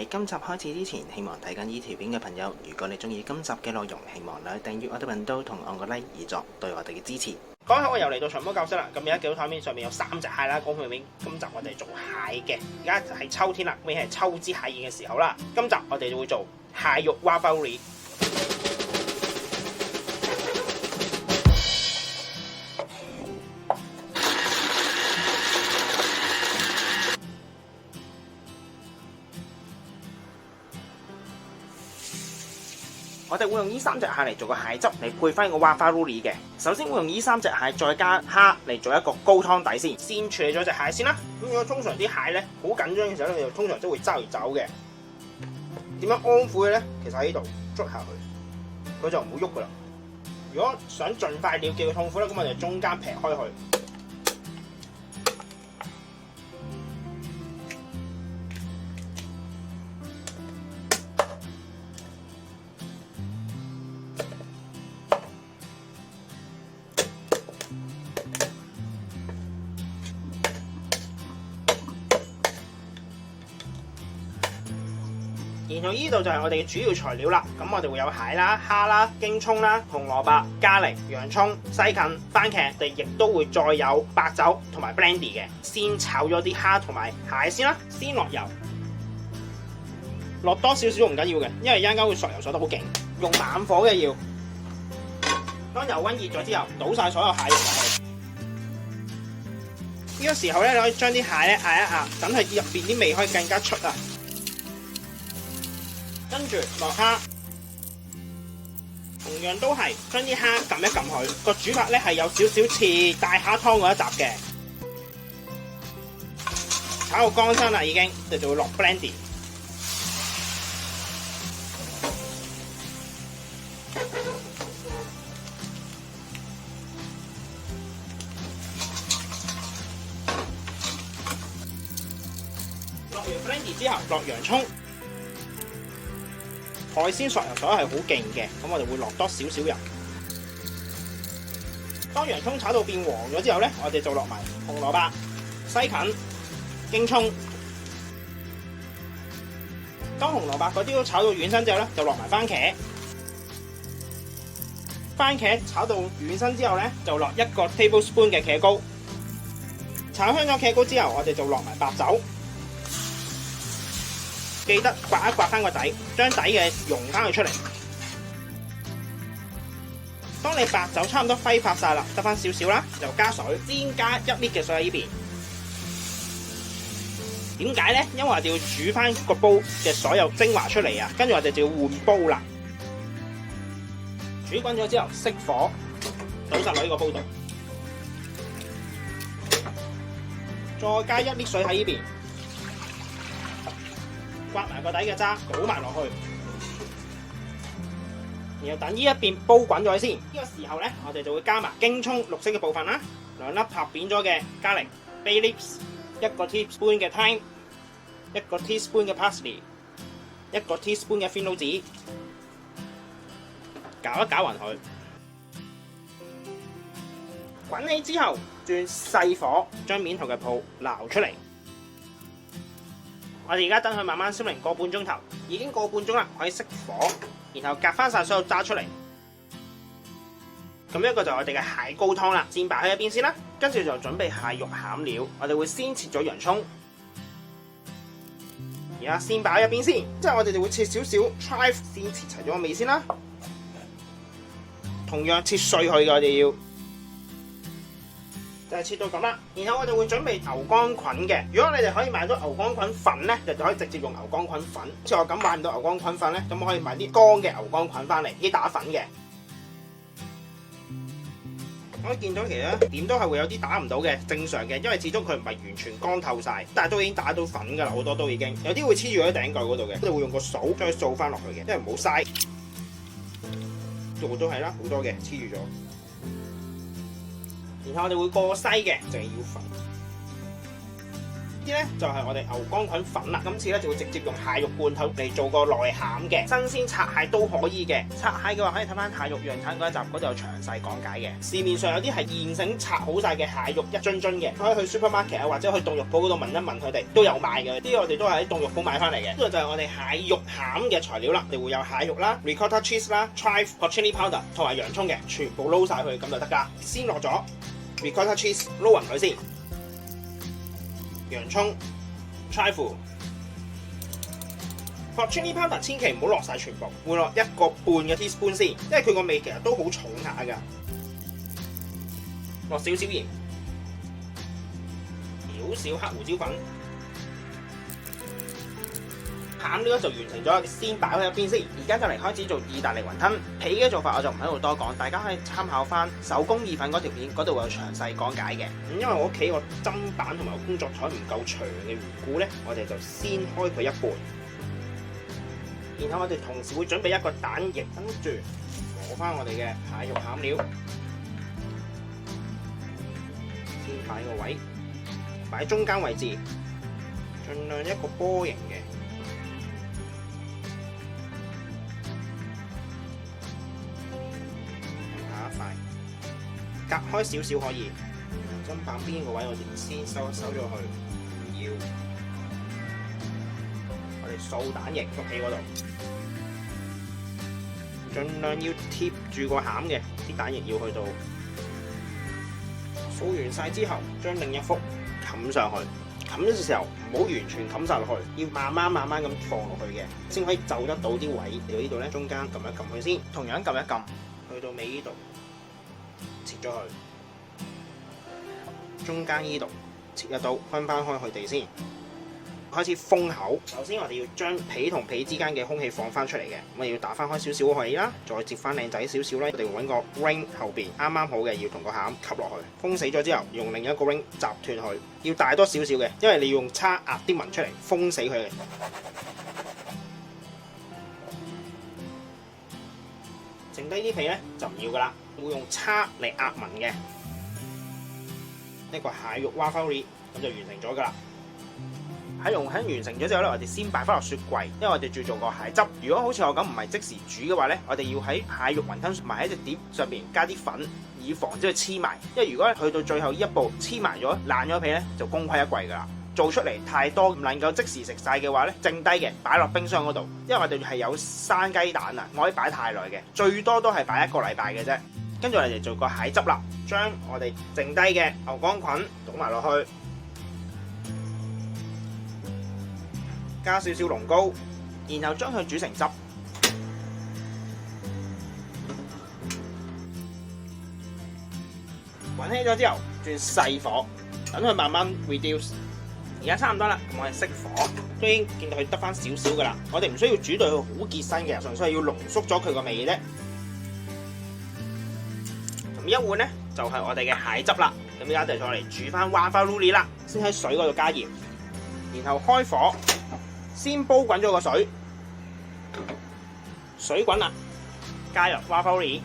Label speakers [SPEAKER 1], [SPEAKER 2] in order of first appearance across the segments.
[SPEAKER 1] 喺今集開始之前，希望睇緊呢條片嘅朋友，如果你中意今集嘅內容，希望你訂閱我哋頻道同按個 like 以作對我哋嘅支持。講下我又嚟到長毛教室啦，咁而家見到台面上面有3隻蟹啦，講明今集我哋做蟹嘅，而家就係秋天啦，尾係秋之蟹宴嘅時候啦。今集我哋就會做蟹肉 ravioli。我哋會用呢3隻蟹嚟做個蟹汁嚟配翻個 ravioli 嘅。首先會用呢3隻蟹再加蝦嚟做一個高湯底先。先處理咗隻蟹先啦。咁如果通常啲蟹咧好緊張嘅時候咧，就通常都會周而走嘅。點樣安撫嘅咧？其實喺呢度捉下佢，佢就唔會喐噶啦。如果想盡快了結佢痛苦咧，咁我哋中間劈開佢。然後呢度就係我哋嘅主要材料啦。咁我哋會有蟹啦、蝦啦、京葱啦、紅蘿蔔、加檸、洋葱、西芹、番茄，我哋亦都會再有白酒同埋 brandy 嘅。先炒咗啲蝦同埋蟹先啦，先落油，落多少少都唔緊要嘅，因為一陣間會索油索得好勁，用猛火嘅要。當油溫熱咗之後，倒晒所有蟹肉落去。呢個時候咧，你可以將啲蟹咧壓一壓，等佢入邊啲味可以更加出啊。跟住落蝦，同樣都係將啲蝦撳一撳佢。個煮法咧係有少少似大蝦湯嗰一集嘅。炒到乾身啦已經，我哋就會落 brandy。落完 brandy 之後，落洋葱。海鮮索油索得係好勁嘅，咁我哋會落多少少油。當洋葱炒到變黃咗之後咧，我哋就落埋紅蘿蔔、西芹、京葱。當紅蘿蔔嗰啲都炒到軟身之後咧，就落埋番茄。番茄炒到軟身之後咧，就落1個 tablespoon 嘅茄膏。炒香咗茄膏之後，我哋就落埋白酒。記得刮一刮翻個底，將底嘅溶翻佢出嚟。當你白酒差唔多揮發晒啦，得翻少少啦，就加水，先加1 lit 嘅水喺呢邊。點解咧？因為我哋要煮翻個煲嘅所有精華出嚟啊，跟住我哋就要換煲啦。煮滾咗之後，熄火，倒晒落呢個煲度，再加1 lit 水喺呢邊。刮埋個底嘅渣，倒埋落去，然後等呢一邊煲滾咗先。呢個時候咧，我哋就會加埋京葱綠色嘅部分啦，2粒拍扁咗嘅加檸 bay leaves， 1個 teaspoon 嘅 thyme， 1個 teaspoon 嘅 parsley， 1個 teaspoon 嘅鮮lau子，攪一攪勻佢。滾起之後，轉細火將面頭嘅泡撈出嚟。我哋而家等佢慢慢燒靈個半鐘頭，已經個半鐘啦，可以熄火，然後隔翻晒所有渣出嚟。咁一個就係我哋嘅蟹高湯啦，先擺喺一邊先啦。跟住就準備蟹肉餡料，我哋會先切咗洋葱，而家先擺喺一邊先。之後我哋就會切少少 chive， 先切齊咗個味先啦。同樣切碎佢嘅，我哋要。就係切到咁啦，然後我哋會準備牛肝菌嘅。如果你哋可以買到牛肝菌粉咧，就可以直接用牛肝菌粉。似我咁買唔到牛肝菌粉咧，咁我可以買啲乾嘅牛肝菌翻嚟，啲打粉嘅。我見到其實點都係會有啲打唔到嘅，正常嘅，因為始終佢唔係完全乾透晒，但係都已經打到粉㗎啦，好多都已經。有啲會黐住喺頂蓋嗰度嘅，我哋會用個掃將佢掃翻落去嘅，因為唔好嘥。度都係啦，好多嘅黐住咗。然後我哋會過篩嘅，就係要粉。呢咧就係我哋牛肝菌粉啦。今次咧就會直接用蟹肉罐頭嚟做個內餡嘅，新鮮拆蟹都可以嘅。拆蟹嘅話可以睇翻蟹肉樣產嗰一集，嗰度有詳細講解嘅。市面上有啲係現成拆好晒嘅蟹肉一樽樽嘅，可以去 supermarket 啊或者去凍肉鋪嗰度問一問佢哋，都有賣嘅。啲我哋都係喺凍肉鋪買翻嚟嘅。呢個就係我哋蟹肉餡嘅材料啦，你會有蟹肉啦、ricotta cheese 啦、chive、hot chili powder 同埋洋葱嘅，全部撈晒佢咁就得㗎。先落咗 ricotta cheese 撈勻佢先，洋葱、chive、hot chili powder 千祈唔好落晒全部，會落1個半嘅 teaspoon 先，因為佢個味其實都好重下㗎。落少少鹽，少少黑胡椒粉。餡料就完成咗，先擺喺一邊先。而家就嚟開始做意大利雲吞。皮嘅做法我就唔喺度多講，大家可以參考翻手工意粉嗰條片，嗰度會有詳細講解嘅。因為我屋企個砧板同埋工作台唔夠長嘅緣故咧，我哋就先開佢一半。然後我哋同時會準備一個蛋液，跟住攞翻我哋嘅蟹肉餡料，先擺個位，擺中間位置，盡量一個波形嘅。隔開少少可以，砧板邊個位我哋先收一收咗去，唔要。我哋掃蛋液篤起嗰度，盡量要貼住個餡嘅，啲蛋液要去到。掃完晒之後，將另一幅冚上去。冚嘅時候唔好完全冚晒落去，要慢慢咁放落去嘅，先可以就得到啲位。嚟到呢度咧，中間撳一撳佢先，同樣撳一撳，去到尾呢度。切咗佢，中間呢度切一刀，分翻開佢哋先。開始封口，首先我哋要將皮同皮之間嘅空氣放翻出嚟嘅，我哋要打翻開少少位啦，再接翻靚仔少少咧。我哋會揾個 ring 後邊啱啱好嘅，要同個餡吸落去，封死咗之後，用另一個 ring 夾斷佢，要大多少少嘅，因為你要用叉壓啲紋出嚟，封死佢嘅。剩低啲皮咧就唔要噶啦。會用叉嚟壓紋嘅，呢個蟹肉 waffle 咁就完成咗㗎啦。蟹肉完成咗之後咧，我哋先擺翻落雪櫃，因為我哋要做個蟹汁。如果好似我咁唔係即時煮嘅話咧，我哋要喺蟹肉雲吞埋喺隻碟上邊加啲粉，以防止佢黐埋。因為如果去到最後一步黐埋咗爛咗皮咧，就功虧一簣㗎啦。做出嚟太多唔能夠即時食晒嘅話咧，剩低嘅擺落冰箱嗰度，因為我哋係有生雞蛋啊，我可以擺太耐嘅，最多都係擺1個禮拜嘅啫。跟住我哋做個蟹汁啦，將我哋剩低嘅牛肝菌倒埋落去，加少少龍膏，然後將佢煮成汁。滾起咗之後，轉細火，等佢慢慢 reduce。而家差唔多啦，咁我哋熄火，都已經見到佢得翻少少噶啦。我哋唔需要煮到佢好結身嘅，純粹係要濃縮咗佢個味啫。咁一碗咧就係我哋嘅蟹汁啦。咁而家就再嚟煮翻 waffle 啦，先喺水嗰度加鹽，然後開火，先煲滾咗個水，水滾啦，加入 waffle。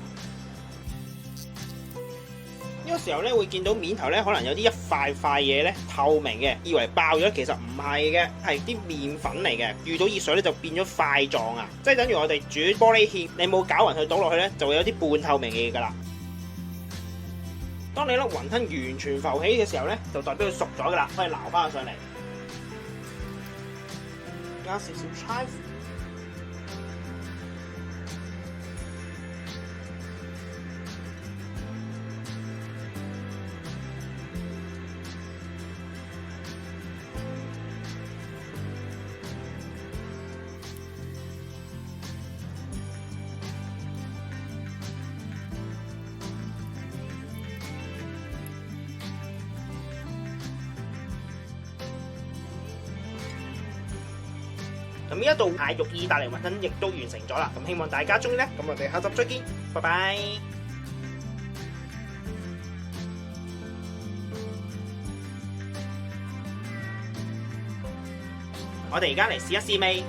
[SPEAKER 1] 呢個時候咧會見到面頭咧可能有啲一塊塊嘢咧透明嘅，以為爆咗，其實唔係嘅，係啲麵粉嚟嘅。遇到熱水咧就變咗塊狀啊，即係等於我哋煮玻璃芡，你冇攪勻佢倒落去咧，就會有啲半透明嘅嘢噶啦。當你粒雲吞完全浮起嘅時候咧，就代表佢熟咗噶啦，可以撈翻佢上嚟，加少少 chive。咁呢一道蟹肉意大利雲吞亦都完成咗啦，咁希望大家中意咧，咁我哋下集再見，拜拜。我哋而家嚟試一試味，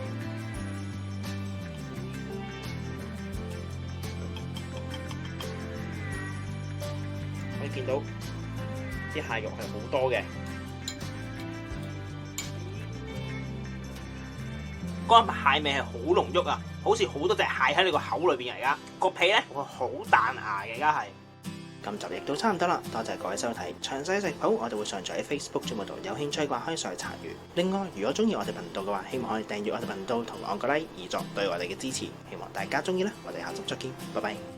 [SPEAKER 1] 可以見到啲蟹肉係好多嘅。嗰個蟹味係好濃郁啊，好似好多隻蟹喺你個口裏邊嚟噶。個皮咧會好彈牙嘅，而家係。今集亦都差唔多啦，多謝各位收睇。詳細食譜我哋會上載喺 Facebook 節目度，有興趣嘅話可以上去查閱。另外，如果中意我哋頻道嘅話，希望可以訂閱我哋頻道同按個 like，以作對我哋嘅支持。希望大家中意啦，我哋下集再見，拜拜。